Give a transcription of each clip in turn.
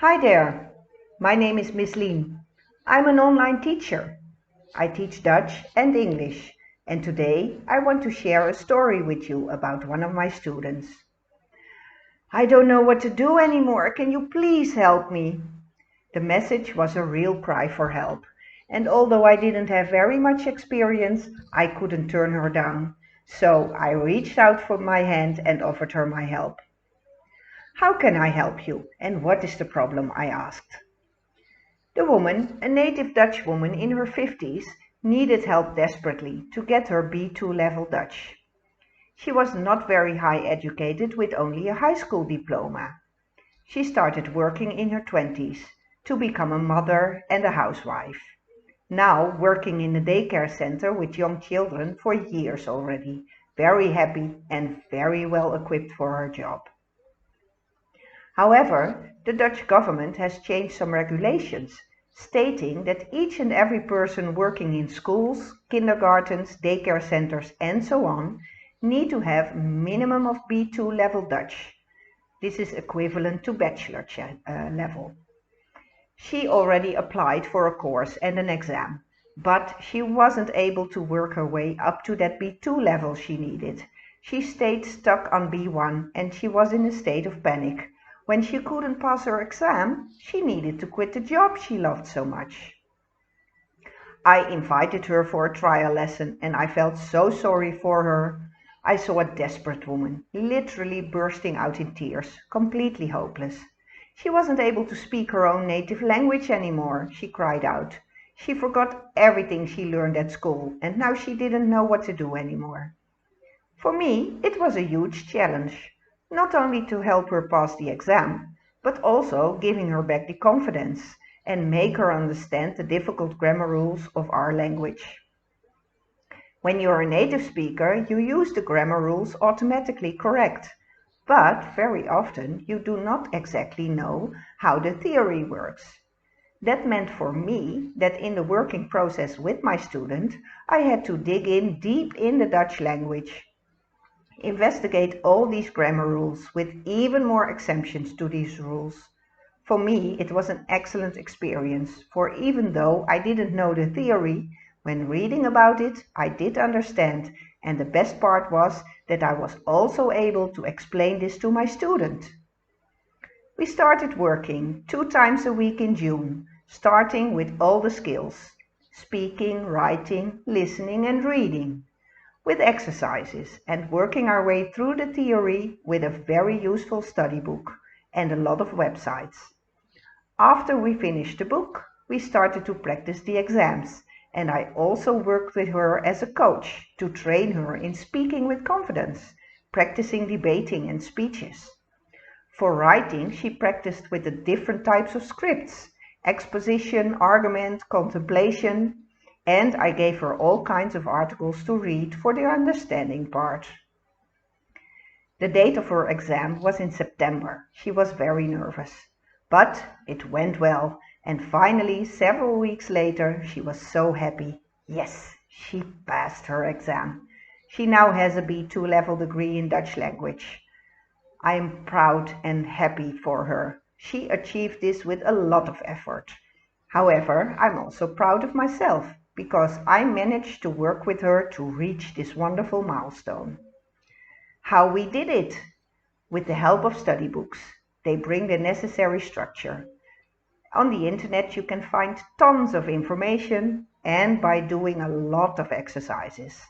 Hi there, my name is Miss Lien. I'm an online teacher. I teach Dutch and English, and today I want to share a story with you about one of my students. I don't know what to do anymore. Can you please help me? The message was a real cry for help, and although I didn't have very much experience, I couldn't turn her down. So I reached out for my hand and offered her my help. How can I help you, and what is the problem? I asked. The woman, a native Dutch woman in her 50s, needed help desperately to get her B2 level Dutch. She was not very high educated with only a high school diploma. She started working in her 20s to become a mother and a housewife. Now working in a daycare center with young children for years already, very happy and very well equipped for her job. However, the Dutch government has changed some regulations, stating that each and every person working in schools, kindergartens, daycare centers and so on need to have minimum of B2 level Dutch. This is equivalent to bachelor level. She already applied for a course and an exam, but she wasn't able to work her way up to that B2 level she needed. She stayed stuck on B1 and she was in a state of panic. When she couldn't pass her exam, she needed to quit the job she loved so much. I invited her for a trial lesson and I felt so sorry for her. I saw a desperate woman, literally bursting out in tears, completely hopeless. She wasn't able to speak her own native language anymore, she cried out. She forgot everything she learned at school and now she didn't know what to do anymore. For me, it was a huge challenge, not only to help her pass the exam, but also giving her back the confidence and make her understand the difficult grammar rules of our language. When you're a native speaker, you use the grammar rules automatically correct, but very often you do not exactly know how the theory works. That meant for me that in the working process with my student, I had to dig in deep in the Dutch language, investigate all these grammar rules with even more exemptions to these rules. For me, it was an excellent experience, for even though I didn't know the theory, when reading about it, I did understand, and the best part was that I was also able to explain this to my student. We started working 2 times a week in June, starting with all the skills: speaking, writing, listening and reading, with exercises and working our way through the theory with a very useful study book and a lot of websites. After we finished the book, we started to practice the exams, and I also worked with her as a coach to train her in speaking with confidence, practicing debating and speeches. For writing, she practiced with the different types of scripts: exposition, argument, contemplation, and I gave her all kinds of articles to read for the understanding part. The date of her exam was in September. She was very nervous, but it went well, and finally, several weeks later, she was so happy. Yes, she passed her exam. She now has a B2 level degree in Dutch language. I am proud and happy for her. She achieved this with a lot of effort. However, I'm also proud of myself because I managed to work with her to reach this wonderful milestone. How we did it? With the help of study books. They bring the necessary structure. On the internet you can find tons of information and by doing a lot of exercises.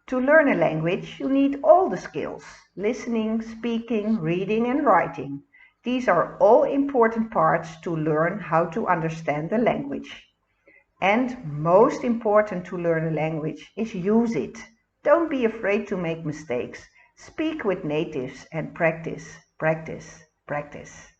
To learn a language you need all the skills: listening, speaking, reading and writing. These are all important parts to learn how to understand the language. And most important to learn a language is use it. Don't be afraid to make mistakes. Speak with natives and practice, practice, practice.